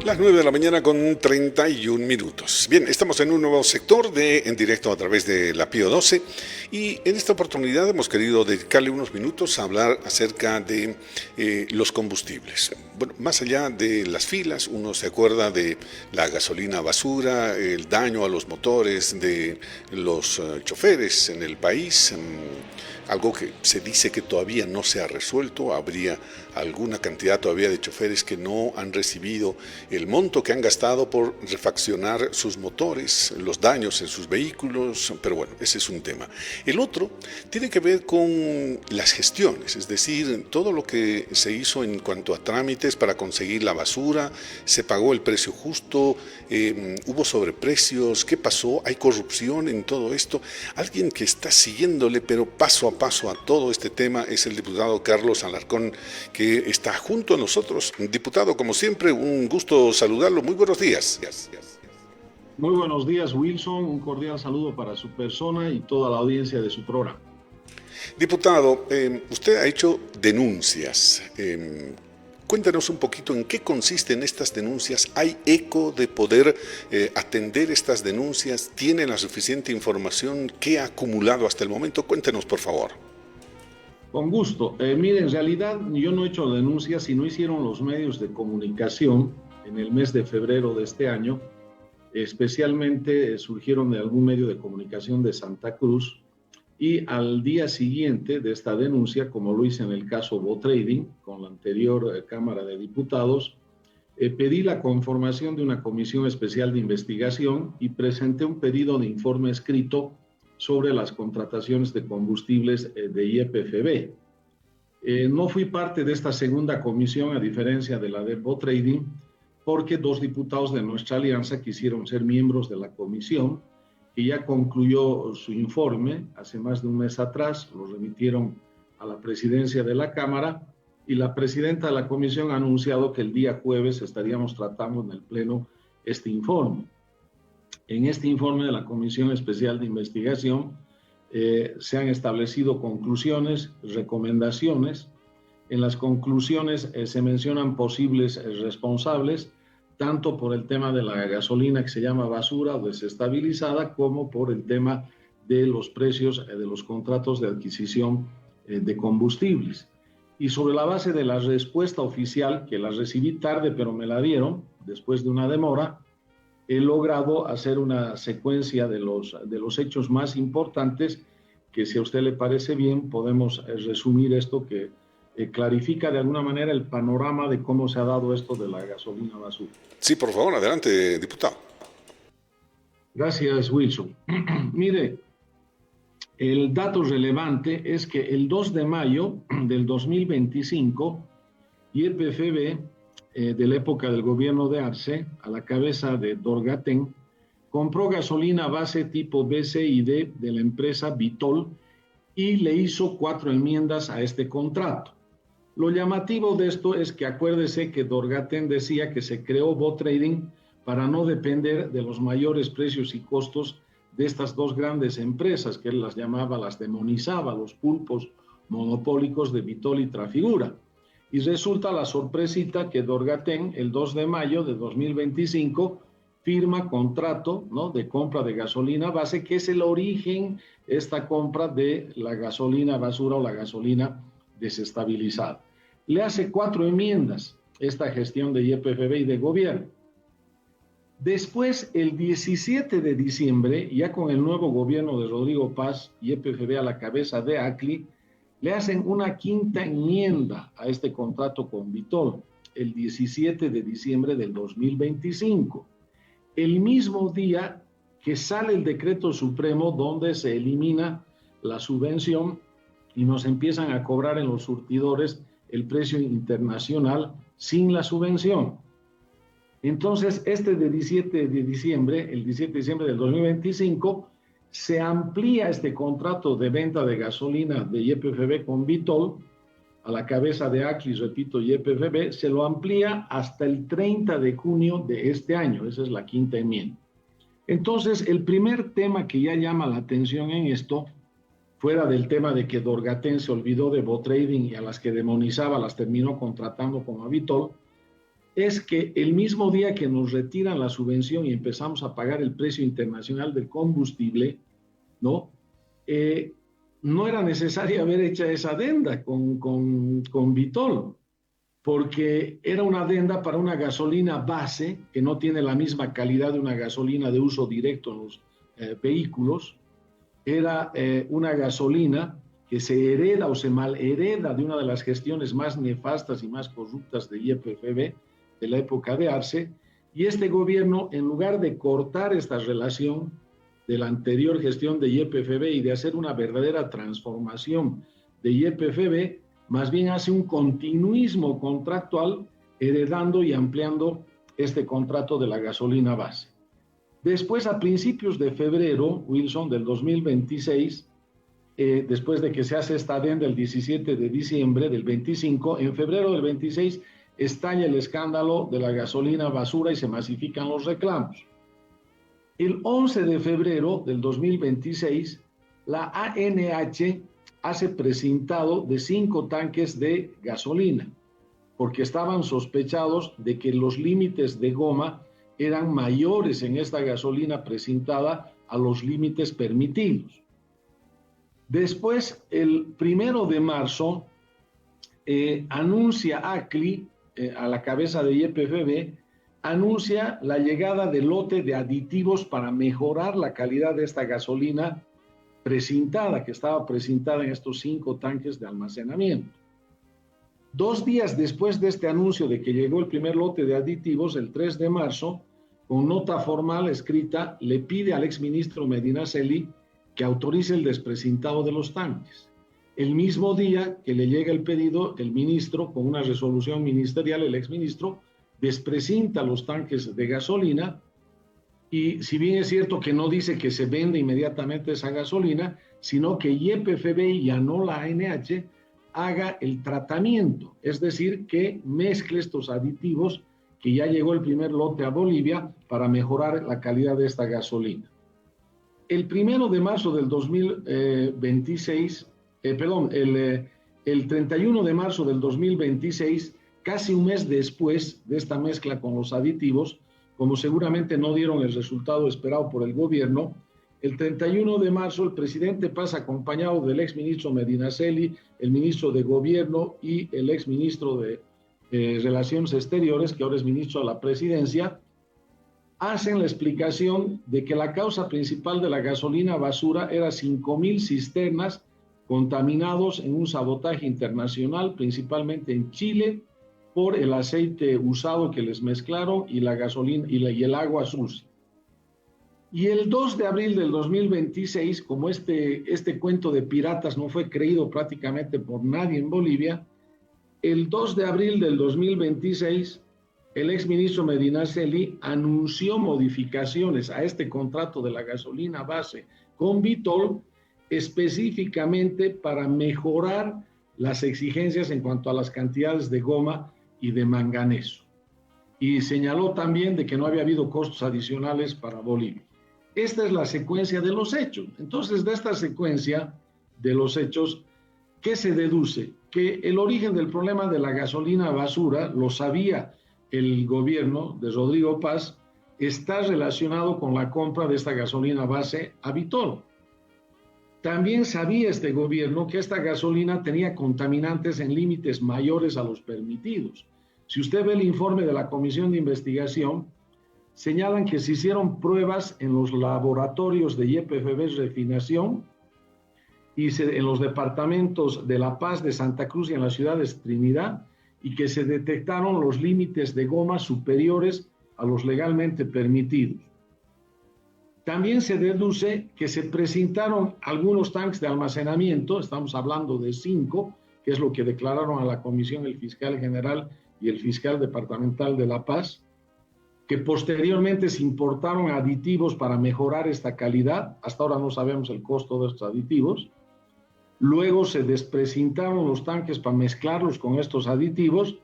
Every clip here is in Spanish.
Las 9 de la mañana con 31 minutos. Bien, estamos en un nuevo sector en directo a través de la Pío 12 y en esta oportunidad hemos querido dedicarle unos minutos a hablar acerca de los combustibles. Bueno, más allá de las filas, uno se acuerda de la gasolina basura, el daño a los motores de los choferes en el país, algo que se dice que todavía no se ha resuelto. Habría alguna cantidad todavía de choferes que no han recibido el monto que han gastado por refaccionar sus motores, los daños en sus vehículos, pero bueno, ese es un tema. El otro tiene que ver con las gestiones, es decir, todo lo que se hizo en cuanto a trámites para conseguir la basura, se pagó el precio justo, hubo sobreprecios, ¿qué pasó? ¿Hay corrupción en todo esto? Alguien que está siguiéndole, pero paso a paso a todo este tema es el diputado Carlos Alarcón, que está junto a nosotros. Diputado, como siempre, un gusto saludarlo. Muy buenos días. Muy buenos días, Wilson. Un cordial saludo para su persona y toda la audiencia de su programa. Diputado, usted ha hecho denuncias. Cuéntanos un poquito en qué consisten estas denuncias. ¿Hay eco de poder atender estas denuncias? ¿Tiene la suficiente información? ¿Qué ha acumulado hasta el momento? Cuéntenos, por favor. Con gusto. Mire, en realidad yo no he hecho denuncias, sino hicieron los medios de comunicación en el mes de febrero de este año. Especialmente surgieron de algún medio de comunicación de Santa Cruz, y al día siguiente de esta denuncia, como lo hice en el caso Botrading con la anterior Cámara de Diputados, pedí la conformación de una comisión especial de investigación y presenté un pedido de informe escrito sobre las contrataciones de combustibles de YPFB. No fui parte de esta segunda comisión, a diferencia de la de Botrading, porque dos diputados de nuestra alianza quisieron ser miembros de la comisión, que ya concluyó su informe hace más de un mes atrás. Lo remitieron a la presidencia de la Cámara y la presidenta de la comisión ha anunciado que el día jueves estaríamos tratando en el Pleno este informe. En este informe de la Comisión Especial de Investigación se han establecido conclusiones, recomendaciones. En las conclusiones se mencionan posibles responsables, tanto por el tema de la gasolina que se llama basura o desestabilizada, como por el tema de los precios de los contratos de adquisición de combustibles. Y sobre la base de la respuesta oficial, que la recibí tarde, pero me la dieron después de una demora, he logrado hacer una secuencia de los hechos más importantes que, si a usted le parece bien, podemos resumir esto que clarifica de alguna manera el panorama de cómo se ha dado esto de la gasolina basura. Sí, por favor, adelante, diputado. Gracias, Wilson. Mire, el dato relevante es que el 2 de mayo del 2025, YPFB, de la época del gobierno de Arce, a la cabeza de Dorgaten, compró gasolina base tipo BCID de la empresa Vitol y le hizo 4 enmiendas a este contrato. Lo llamativo de esto es que acuérdese que Dorgaten decía que se creó Botrading para no depender de los mayores precios y costos de estas dos grandes empresas, que él las llamaba, las demonizaba, los pulpos monopólicos de Vitol y Trafigura. Y resulta la sorpresita que Dorgaten, el 2 de mayo de 2025, firma contrato, ¿no?, de compra de gasolina base, que es el origen, esta compra de la gasolina basura o la gasolina desestabilizada. Le hace 4 enmiendas esta gestión de YPFB y de gobierno. Después, el 17 de diciembre, ya con el nuevo gobierno de Rodrigo Paz, YPFB a la cabeza de ACLI, le hacen una 5ª enmienda a este contrato con Vitol, el 17 de diciembre del 2025. El mismo día que sale el decreto supremo donde se elimina la subvención y nos empiezan a cobrar en los surtidores el precio internacional sin la subvención. Entonces, de 17 de diciembre, el 17 de diciembre del 2025, se amplía este contrato de venta de gasolina de YPFB con Vitol, a la cabeza de ACLI, repito, YPFB, se lo amplía hasta el 30 de junio de este año. Esa es la 5ª enmienda. Entonces, el primer tema que ya llama la atención en esto, fuera del tema de que Dorgaten se olvidó de Botrading y a las que demonizaba las terminó contratando como a Vitol, es que el mismo día que nos retiran la subvención y empezamos a pagar el precio internacional del combustible, ¿no? No era necesario haber hecho esa adenda con Vitol, porque era una adenda para una gasolina base que no tiene la misma calidad de una gasolina de uso directo en los vehículos. Era una gasolina que se hereda o se malhereda de una de las gestiones más nefastas y más corruptas de YPFB de la época de Arce, y este gobierno, en lugar de cortar esta relación de la anterior gestión de YPFB y de hacer una verdadera transformación de YPFB, más bien hace un continuismo contractual, heredando y ampliando este contrato de la gasolina base. Después, a principios de febrero, Wilson, del 2026, después de que se hace esta adenda el 17 de diciembre del 25, en febrero del 26 estalla el escándalo de la gasolina basura y se masifican los reclamos. El 11 de febrero del 2026, la ANH hace precintado de 5 tanques de gasolina, porque estaban sospechados de que los límites de goma eran mayores en esta gasolina precintada a los límites permitidos. Después, el 1 de marzo, anuncia ACLI, a la cabeza de YPFB, anuncia la llegada del lote de aditivos para mejorar la calidad de esta gasolina precintada, que estaba precintada en estos 5 tanques de almacenamiento. 2 días después de este anuncio de que llegó el primer lote de aditivos, el 3 de marzo, con nota formal escrita, le pide al exministro Medinaceli que autorice el desprecintado de los tanques. El mismo día que le llega el pedido, el ministro, con una resolución ministerial, el exministro, desprecinta los tanques de gasolina, y si bien es cierto que no dice que se vende inmediatamente esa gasolina, sino que YPFB y ya no la ANH haga el tratamiento, es decir, que mezcle estos aditivos que ya llegó el primer lote a Bolivia para mejorar la calidad de esta gasolina. El 1 de marzo del 2026, el 31 de marzo del 2026, casi un mes después de esta mezcla con los aditivos, como seguramente no dieron el resultado esperado por el gobierno, el 31 de marzo el presidente pasa acompañado del exministro Medinaceli, el ministro de Gobierno y el exministro de Relaciones Exteriores, que ahora es ministro de la Presidencia, hacen la explicación de que la causa principal de la gasolina basura era 5,000 cisternas contaminados en un sabotaje internacional, principalmente en Chile, por el aceite usado que les mezclaron y la gasolina y el agua sucia. Y el 2 de abril del 2026, como este cuento de piratas no fue creído prácticamente por nadie en Bolivia, el 2 de abril del 2026, el exministro Medinaceli anunció modificaciones a este contrato de la gasolina base con Vitol, específicamente para mejorar las exigencias en cuanto a las cantidades de goma y de manganeso. Y señaló también de que no había habido costos adicionales para Bolivia. Esta es la secuencia de los hechos. Entonces, de esta secuencia de los hechos, ¿qué se deduce? Que el origen del problema de la gasolina basura, lo sabía el gobierno de Rodrigo Paz, está relacionado con la compra de esta gasolina base a Vitol. También sabía este gobierno que esta gasolina tenía contaminantes en límites mayores a los permitidos. Si usted ve el informe de la Comisión de Investigación, señalan que se hicieron pruebas en los laboratorios de YPFB Refinación y en los departamentos de La Paz, de Santa Cruz y en la ciudad de Trinidad, y que se detectaron los límites de goma superiores a los legalmente permitidos. También se deduce que se precintaron algunos tanques de almacenamiento, estamos hablando de 5, que es lo que declararon a la comisión el fiscal general y el fiscal departamental de La Paz, que posteriormente se importaron aditivos para mejorar esta calidad. Hasta ahora no sabemos el costo de estos aditivos. Luego se desprecintaron los tanques para mezclarlos con estos aditivos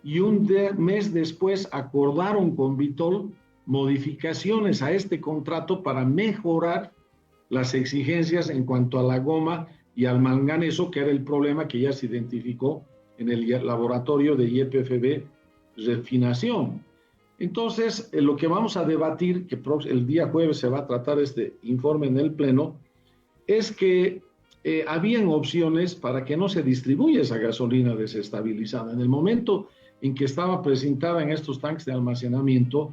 y un mes después acordaron con Vitol modificaciones a este contrato para mejorar las exigencias en cuanto a la goma y al manganeso, que era el problema que ya se identificó en el laboratorio de YPFB refinación. Entonces, lo que vamos a debatir, que el día jueves se va a tratar este informe en el Pleno, es que habían opciones para que no se distribuya esa gasolina desestabilizada. En el momento en que estaba presentada en estos tanques de almacenamiento,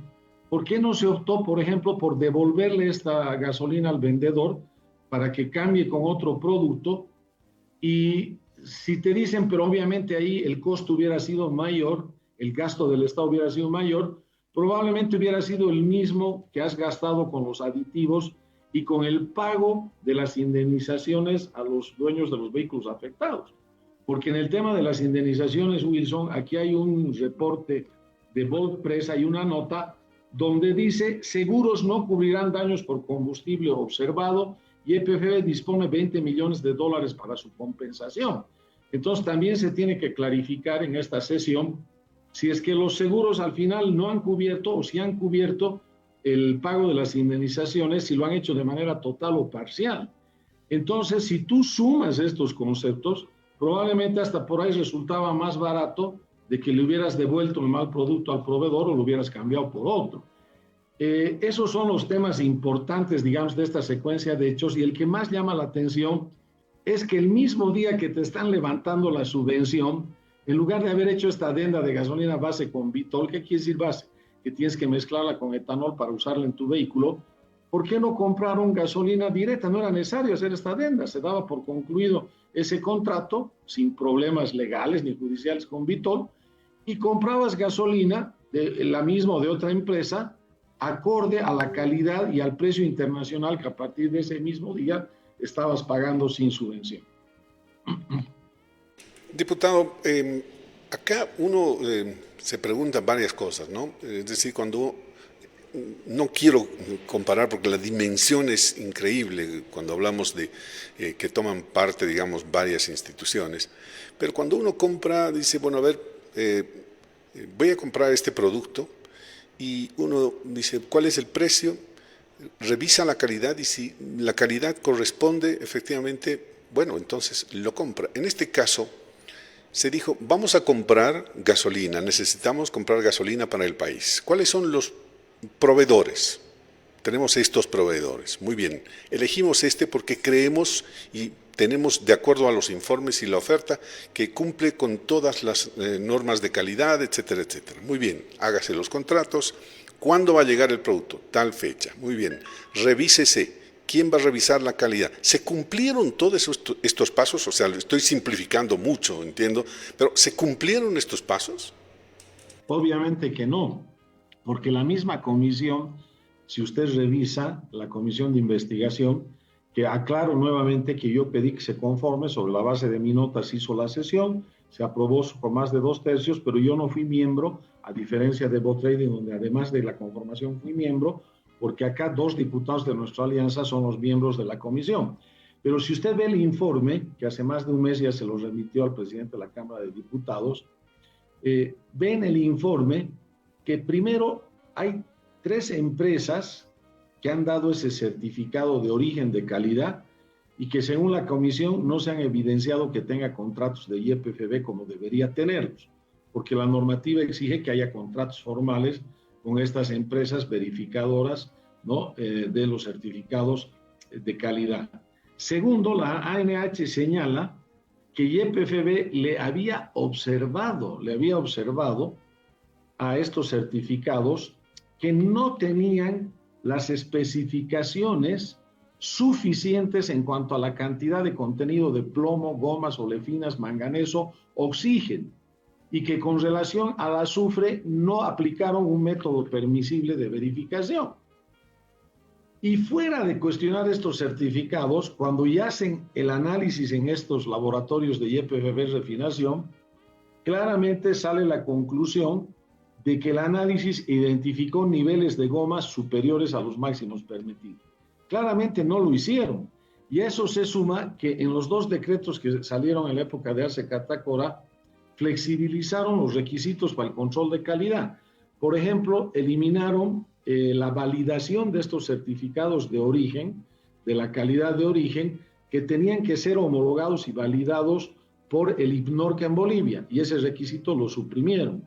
¿por qué no se optó, por ejemplo, por devolverle esta gasolina al vendedor para que cambie con otro producto? Y si te dicen, pero obviamente ahí el costo hubiera sido mayor, el gasto del Estado hubiera sido mayor, probablemente hubiera sido el mismo que has gastado con los aditivos y con el pago de las indemnizaciones a los dueños de los vehículos afectados. Porque en el tema de las indemnizaciones, Wilson, aquí hay un reporte de Voltpress, hay una nota donde dice: seguros no cubrirán daños por combustible observado y EPFB dispone $20 millones para su compensación. Entonces también se tiene que clarificar en esta sesión si es que los seguros al final no han cubierto o si han cubierto el pago de las indemnizaciones, si lo han hecho de manera total o parcial. Entonces, si tú sumas estos conceptos, probablemente hasta por ahí resultaba más barato de que le hubieras devuelto el mal producto al proveedor o lo hubieras cambiado por otro. Esos son los temas importantes, digamos, de esta secuencia de hechos, y el que más llama la atención es que el mismo día que te están levantando la subvención, en lugar de haber hecho esta adenda de gasolina base con Vitol, ¿qué quiere decir base? Que tienes que mezclarla con etanol para usarla en tu vehículo. ¿Por qué no compraron gasolina directa? No era necesario hacer esta adenda, se daba por concluido ese contrato sin problemas legales ni judiciales con Vitol, y comprabas gasolina de la misma o de otra empresa acorde a la calidad y al precio internacional que a partir de ese mismo día estabas pagando sin subvención. Diputado, acá uno se pregunta varias cosas, ¿no? Es decir, cuando no quiero comparar porque la dimensión es increíble cuando hablamos de que toman parte, digamos, varias instituciones, pero cuando uno compra, dice, bueno, a ver, voy a comprar este producto y uno dice, ¿cuál es el precio? Revisa la calidad y si la calidad corresponde, efectivamente, bueno, entonces lo compra. En este caso, se dijo, vamos a comprar gasolina, necesitamos comprar gasolina para el país. ¿Cuáles son los proveedores? Tenemos estos proveedores. Muy bien, elegimos este porque creemos y tenemos, de acuerdo a los informes y la oferta, que cumple con todas las normas de calidad, etcétera, etcétera. Muy bien, hágase los contratos. ¿Cuándo va a llegar el producto? Tal fecha. Muy bien, revísese. ¿Quién va a revisar la calidad? ¿Se cumplieron todos estos pasos? O sea, lo estoy simplificando mucho, entiendo, pero ¿se cumplieron estos pasos? Obviamente que no, porque la misma comisión, si usted revisa la comisión de investigación, que aclaro nuevamente que yo pedí que se conforme, sobre la base de mi nota se hizo la sesión, se aprobó por más de 2/3, pero yo no fui miembro, a diferencia de Botrading, donde además de la conformación fui miembro, porque acá 2 diputados de nuestra alianza son los miembros de la comisión. Pero si usted ve el informe, que hace más de un mes ya se lo remitió al presidente de la Cámara de Diputados, ve en el informe que primero hay 3 empresas que han dado ese certificado de origen de calidad y que según la comisión no se han evidenciado que tenga contratos de YPFB como debería tenerlos, porque la normativa exige que haya contratos formales con estas empresas verificadoras, ¿no? De los certificados de calidad. Segundo, la ANH señala que YPFB le había observado a estos certificados que no tenían las especificaciones suficientes en cuanto a la cantidad de contenido de plomo, gomas, olefinas, manganeso, oxígeno, y que con relación al azufre no aplicaron un método permisible de verificación. Y fuera de cuestionar estos certificados, cuando ya hacen el análisis en estos laboratorios de YPFB refinación, claramente sale la conclusión de que el análisis identificó niveles de gomas superiores a los máximos permitidos. Claramente no lo hicieron. Y a eso se suma que en los 2 decretos que salieron en la época de Arce Catacora, flexibilizaron los requisitos para el control de calidad. Por ejemplo, eliminaron la validación de estos certificados de origen, de la calidad de origen, que tenían que ser homologados y validados por el IPNORCA en Bolivia, y ese requisito lo suprimieron.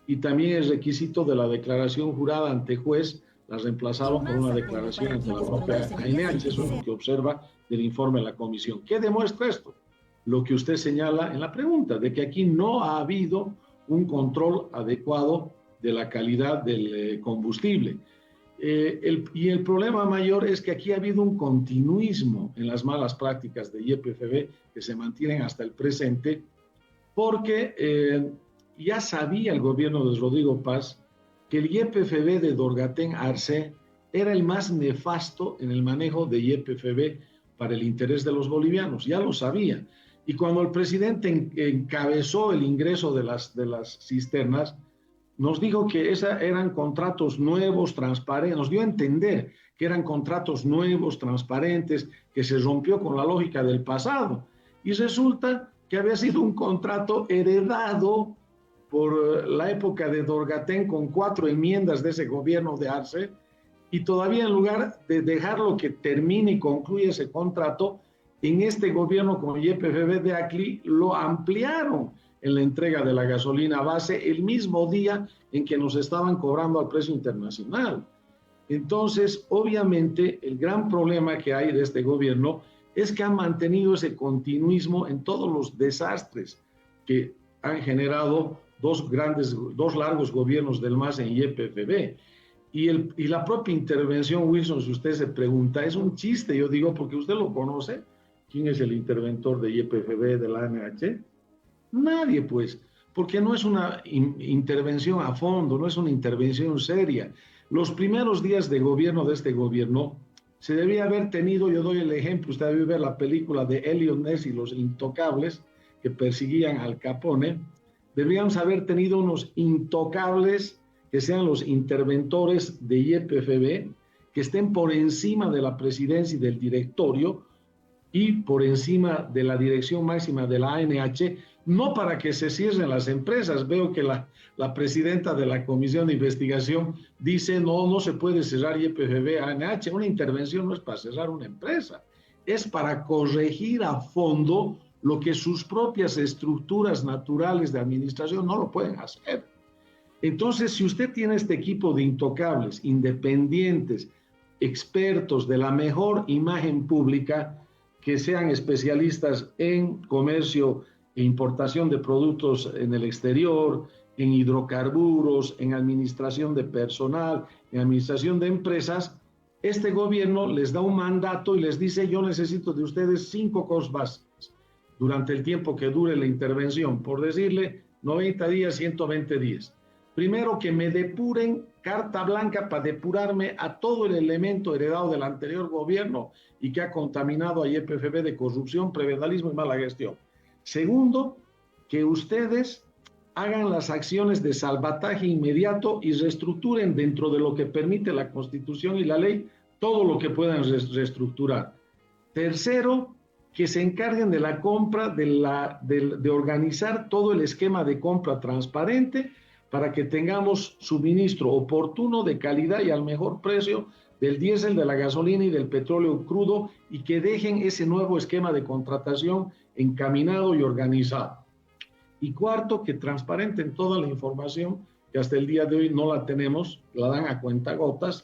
y también el requisito de la declaración jurada ante juez la reemplazaron por una declaración ante la propia ANH. Eso es lo que observa del informe de la comisión. ¿Qué demuestra esto? Lo que usted señala en la pregunta, de que aquí no ha habido un control adecuado de la calidad del combustible. Y el problema mayor es que aquí ha habido un continuismo en las malas prácticas de YPFB que se mantienen hasta el presente, porque ya sabía el gobierno de Rodrigo Paz que el YPFB de Dorgatén Arce era el más nefasto en el manejo de YPFB para el interés de los bolivianos, ya lo sabía. Y cuando el presidente encabezó el ingreso de las cisternas, nos dijo que eran contratos nuevos, transparentes, nos dio a entender que eran contratos nuevos, transparentes, que se rompió con la lógica del pasado. Y resulta que había sido un contrato heredado por la época de Dorgatén con 4 enmiendas de ese gobierno de Arce, y todavía en lugar de dejarlo que termine y concluya ese contrato, en este gobierno con YPFB de Acli lo ampliaron en la entrega de la gasolina base el mismo día en que nos estaban cobrando al precio internacional. Entonces, obviamente, el gran problema que hay de este gobierno es que han mantenido ese continuismo en todos los desastres que han generado dos largos gobiernos del MAS en YPFB. Y la propia intervención, Wilson, si usted se pregunta, es un chiste, yo digo, porque usted lo conoce. ¿Quién es el interventor de YPFB de la ANH? Nadie, pues, porque no es una intervención a fondo, no es una intervención seria. Los primeros días de gobierno de este gobierno se debía haber tenido, yo doy el ejemplo, usted debe ver la película de Elliot Ness y los intocables que perseguían al Capone, deberíamos haber tenido unos intocables que sean los interventores de YPFB, que estén por encima de la presidencia y del directorio, y por encima de la dirección máxima de la ANH, no para que se cierren las empresas. Veo que la presidenta de la Comisión de Investigación dice no se puede cerrar YPFB, ANH. Una intervención no es para cerrar una empresa, es para corregir a fondo lo que sus propias estructuras naturales de administración no lo pueden hacer. Entonces, si usted tiene este equipo de intocables, independientes, expertos de la mejor imagen pública, que sean especialistas en comercio e importación de productos en el exterior, en hidrocarburos, en administración de personal, en administración de empresas, este gobierno les da un mandato y les dice: yo necesito de ustedes 5 cosas básicas durante el tiempo que dure la intervención, por decirle 90 días, 120 días. Primero, que me depuren, carta blanca para depurarme a todo el elemento heredado del anterior gobierno y que ha contaminado a YPFB de corrupción, prebendalismo y mala gestión. Segundo, que ustedes hagan las acciones de salvataje inmediato y reestructuren dentro de lo que permite la Constitución y la ley todo lo que puedan reestructurar. Tercero, que se encarguen de la compra, de organizar todo el esquema de compra transparente para que tengamos suministro oportuno, de calidad y al mejor precio del diésel, de la gasolina y del petróleo crudo, y que dejen ese nuevo esquema de contratación encaminado y organizado. Y cuarto, que transparenten toda la información que hasta el día de hoy no la tenemos, la dan a cuentagotas,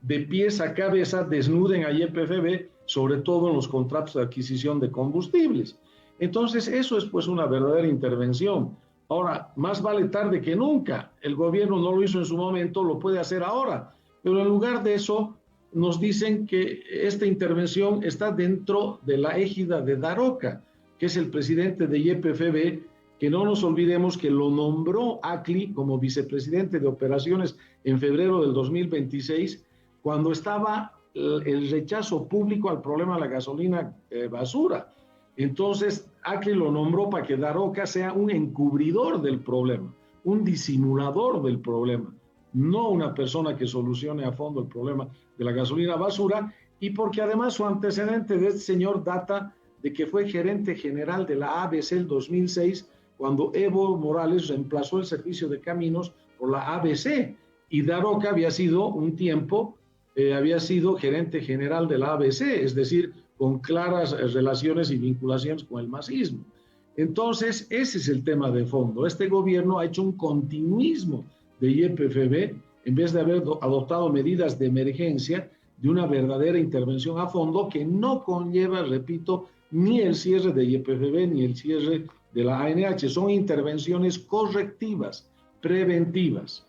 de pies a cabeza desnuden a YPFB, sobre todo en los contratos de adquisición de combustibles. Entonces, eso es pues una verdadera intervención. Ahora, más vale tarde que nunca. El gobierno no lo hizo en su momento, lo puede hacer ahora. Pero en lugar de eso, nos dicen que esta intervención está dentro de la égida de Daroca, que es el presidente de YPFB, que no nos olvidemos que lo nombró Acli como vicepresidente de operaciones en febrero del 2026, cuando estaba el rechazo público al problema de la gasolina basura. Entonces, Acli lo nombró para que Daroca sea un encubridor del problema, un disimulador del problema, no una persona que solucione a fondo el problema de la gasolina basura, y porque además su antecedente de este señor data de que fue gerente general de la ABC el 2006, cuando Evo Morales reemplazó el servicio de caminos por la ABC, y Daroca había sido un tiempo, había sido gerente general de la ABC, es decir, con claras relaciones y vinculaciones con el masismo. Entonces, ese es el tema de fondo. Este gobierno ha hecho un continuismo de YPFB en vez de haber adoptado medidas de emergencia de una verdadera intervención a fondo que no conlleva, repito, ni el cierre de YPFB ni el cierre de la ANH. Son intervenciones correctivas, preventivas.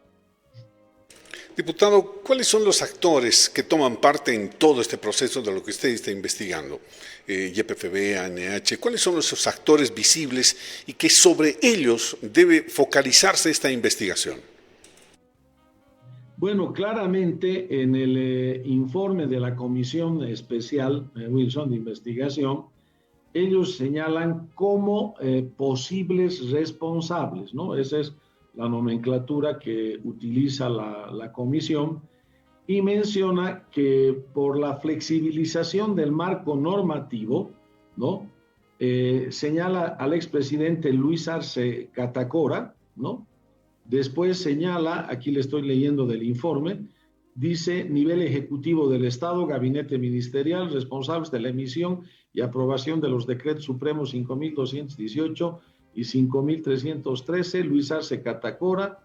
Diputado, ¿cuáles son los actores que toman parte en todo este proceso de lo que usted está investigando? YPFB, ANH, ¿cuáles son esos actores visibles y que sobre ellos debe focalizarse esta investigación? Bueno, claramente en el informe de la Comisión Especial, Wilson, de Investigación, ellos señalan como posibles responsables, ¿no? Esa es la nomenclatura que utiliza la comisión, y menciona que por la flexibilización del marco normativo, ¿no? Señala al expresidente Luis Arce Catacora, ¿no? Después señala, aquí le estoy leyendo del informe, dice nivel ejecutivo del Estado, gabinete ministerial, responsables de la emisión y aprobación de los decretos supremos 5.218 y 5.313, Luis Arce Catacora,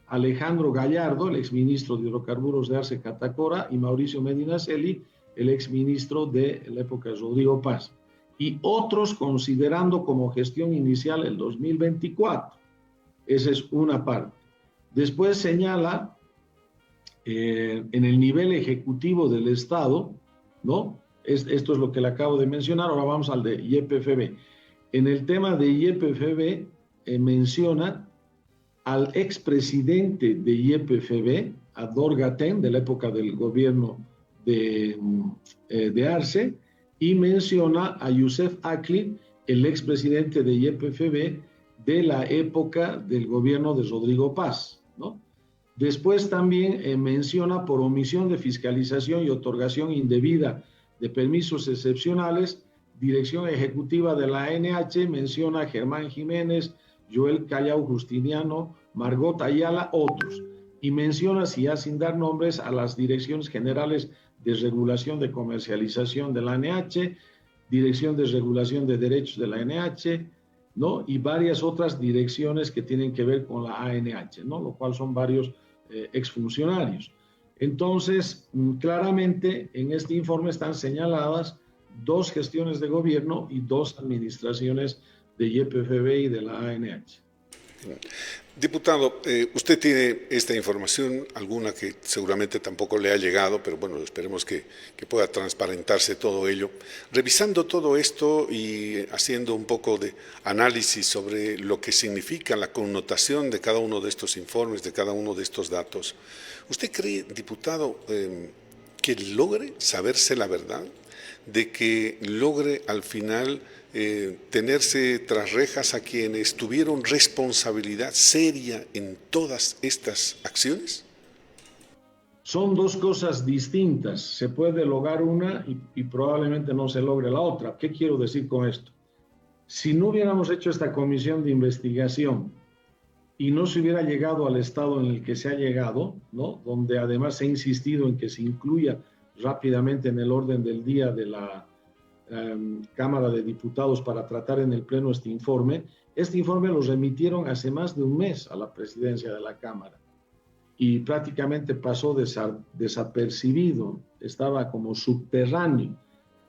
Alejandro Gallardo, el exministro de Hidrocarburos de Arce Catacora, y Mauricio Medinaceli, el exministro de la época de Rodrigo Paz, y otros considerando como gestión inicial el 2024. Esa es una parte. Después señala en el nivel ejecutivo del Estado, ¿no? Esto es lo que le acabo de mencionar. Ahora vamos al de YPFB. En el tema de YPFB menciona al expresidente de YPFB, a Dorgaten, de la época del gobierno de Arce, y menciona a Youssef Akli, el expresidente de YPFB, de la época del gobierno de Rodrigo Paz, ¿no? Después también menciona por omisión de fiscalización y otorgación indebida de permisos excepcionales, dirección ejecutiva de la ANH, menciona a Germán Jiménez, Joel Callao Justiniano, Margot Ayala, otros. Y menciona, si ya sin dar nombres, a las direcciones generales de regulación de comercialización de la ANH, dirección de regulación de derechos de la ANH, ¿no? Y varias otras direcciones que tienen que ver con la ANH, ¿no? Lo cual son varios exfuncionarios. Entonces, claramente en este informe están señaladas 2 gestiones de gobierno y 2 administraciones de YPFB y de la ANH. Diputado, usted tiene esta información, alguna que seguramente tampoco le ha llegado, pero bueno, esperemos que pueda transparentarse todo ello. Revisando todo esto y haciendo un poco de análisis sobre lo que significa la connotación de cada uno de estos informes, de cada uno de estos datos, ¿usted cree, diputado, que logre saberse la verdad? ¿De que logre al final tenerse tras rejas a quienes tuvieron responsabilidad seria en todas estas acciones? Son 2 cosas distintas. Se puede lograr una y probablemente no se logre la otra. ¿Qué quiero decir con esto? Si no hubiéramos hecho esta comisión de investigación y no se hubiera llegado al estado en el que se ha llegado, ¿no? Donde además se ha insistido en que se incluya rápidamente en el orden del día de la Cámara de Diputados para tratar en el Pleno este informe lo remitieron hace más de un mes a la presidencia de la Cámara y prácticamente pasó desapercibido, estaba como subterráneo.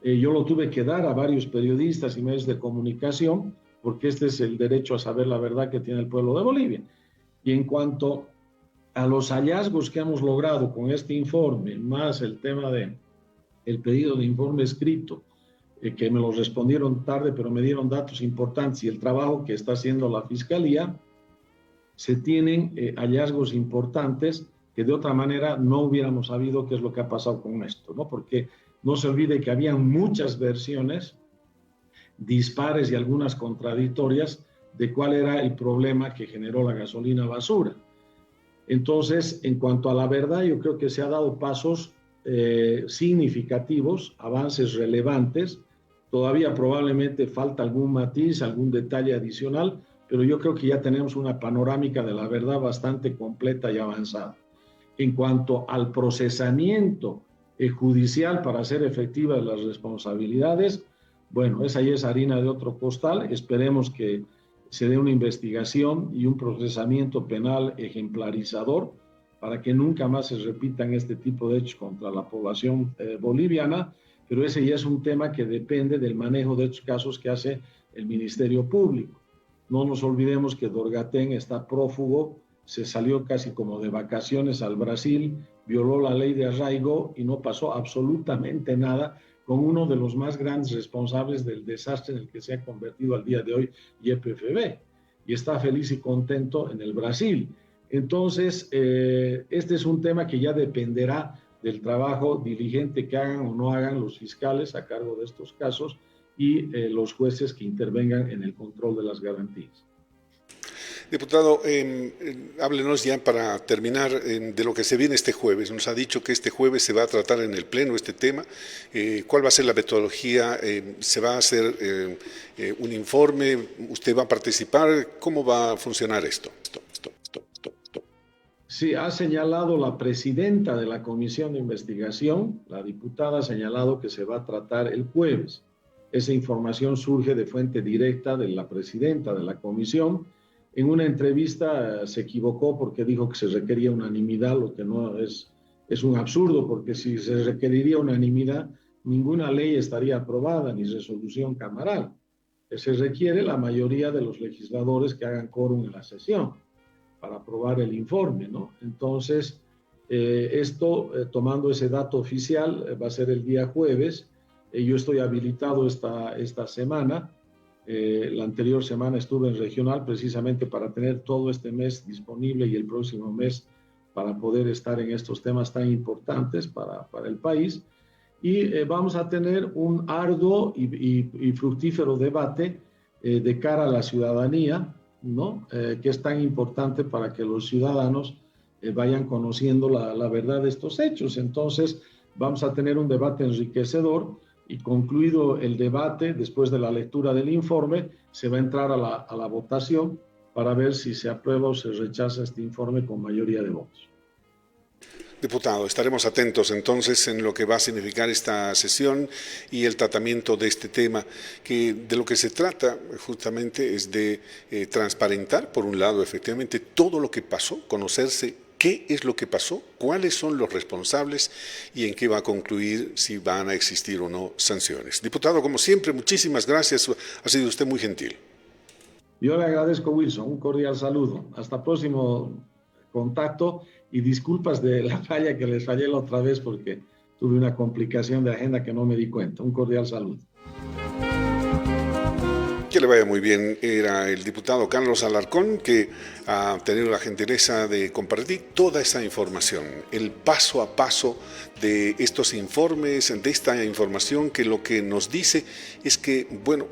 Yo lo tuve que dar a varios periodistas y medios de comunicación porque este es el derecho a saber la verdad que tiene el pueblo de Bolivia. Y en cuanto a los hallazgos que hemos logrado con este informe, más el tema del pedido de informe escrito, que me lo respondieron tarde, pero me dieron datos importantes, y el trabajo que está haciendo la Fiscalía, se tienen hallazgos importantes que de otra manera no hubiéramos sabido qué es lo que ha pasado con esto, ¿no? Porque no se olvide que habían muchas versiones, dispares y algunas contradictorias de cuál era el problema que generó la gasolina basura. Entonces, en cuanto a la verdad, yo creo que se han dado pasos significativos, avances relevantes. Todavía probablemente falta algún matiz, algún detalle adicional, pero yo creo que ya tenemos una panorámica de la verdad bastante completa y avanzada. En cuanto al procesamiento judicial para hacer efectivas las responsabilidades, Bueno, esa ya es harina de otro costal. Esperemos que se dé una investigación y un procesamiento penal ejemplarizador para que nunca más se repitan este tipo de hechos contra la población boliviana, pero ese ya es un tema que depende del manejo de estos casos que hace el Ministerio Público. No nos olvidemos que Dorgatén está prófugo, se salió casi como de vacaciones al Brasil, violó la ley de arraigo y no pasó absolutamente nada con uno de los más grandes responsables del desastre en el que se ha convertido al día de hoy YPFB, y está feliz y contento en el Brasil. Entonces, este es un tema que ya dependerá del trabajo diligente que hagan o no hagan los fiscales a cargo de estos casos y los jueces que intervengan en el control de las garantías. Diputado, háblenos ya para terminar de lo que se viene este jueves. Nos ha dicho que este jueves se va a tratar en el Pleno este tema. ¿Cuál va a ser la metodología? ¿Se va a hacer un informe? ¿Usted va a participar? ¿Cómo va a funcionar esto? Sí, ha señalado la presidenta de la Comisión de Investigación, la diputada ha señalado que se va a tratar el jueves. Esa información surge de fuente directa de la presidenta de la comisión. En una entrevista se equivocó porque dijo que se requería unanimidad, lo que no es un absurdo, porque si se requeriría unanimidad, ninguna ley estaría aprobada, ni resolución camaral. Se requiere la mayoría de los legisladores que hagan quórum en la sesión para aprobar el informe, ¿no? Entonces, tomando ese dato oficial, va a ser el día jueves. Yo estoy habilitado esta semana. La anterior semana estuve en regional precisamente para tener todo este mes disponible y el próximo mes para poder estar en estos temas tan importantes para el país. Y vamos a tener un arduo y fructífero debate de cara a la ciudadanía, ¿no? Que es tan importante para que los ciudadanos vayan conociendo la verdad de estos hechos. Entonces, vamos a tener un debate enriquecedor y concluido el debate, después de la lectura del informe, se va a entrar a la votación para ver si se aprueba o se rechaza este informe con mayoría de votos. Diputado, estaremos atentos entonces en lo que va a significar esta sesión y el tratamiento de este tema, que de lo que se trata justamente es de transparentar, por un lado, efectivamente, todo lo que pasó, conocerse qué es lo que pasó, cuáles son los responsables y en qué va a concluir, si van a existir o no sanciones. Diputado, como siempre, muchísimas gracias, ha sido usted muy gentil. Yo le agradezco, Wilson, un cordial saludo. Hasta el próximo contacto y disculpas de la falla que les fallé la otra vez porque tuve una complicación de agenda que no me di cuenta. Un cordial saludo. Que le vaya muy bien. Era el diputado Carlos Alarcón, que ha tenido la gentileza de compartir toda esa información, el paso a paso de estos informes, de esta información que lo que nos dice es que, bueno,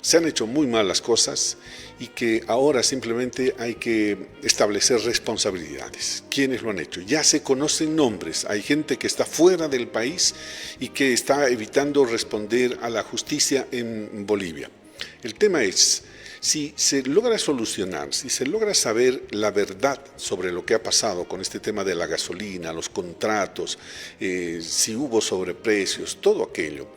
se han hecho muy mal las cosas y que ahora simplemente hay que establecer responsabilidades. ¿Quiénes lo han hecho? Ya se conocen nombres, hay gente que está fuera del país y que está evitando responder a la justicia en Bolivia. El tema es, si se logra solucionar, si se logra saber la verdad sobre lo que ha pasado con este tema de la gasolina, los contratos, si hubo sobreprecios, todo aquello,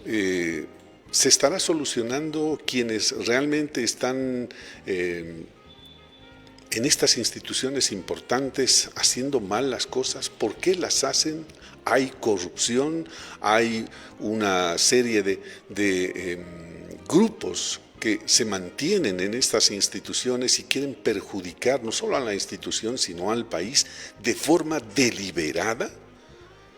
se estará solucionando quienes realmente están en estas instituciones importantes haciendo mal las cosas. ¿Por qué las hacen? Hay corrupción, hay una serie de grupos que se mantienen en estas instituciones y quieren perjudicar no solo a la institución, sino al país de forma deliberada.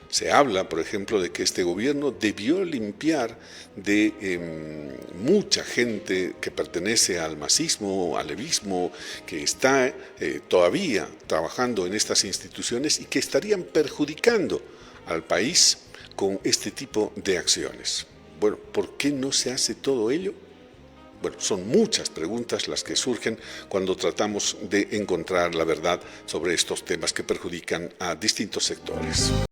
Se habla, por ejemplo, de que este gobierno debió limpiar de mucha gente que pertenece al masismo, al levismo, que está todavía trabajando en estas instituciones y que estarían perjudicando al país con este tipo de acciones. Bueno, ¿por qué no se hace todo ello? Bueno, son muchas preguntas las que surgen cuando tratamos de encontrar la verdad sobre estos temas que perjudican a distintos sectores.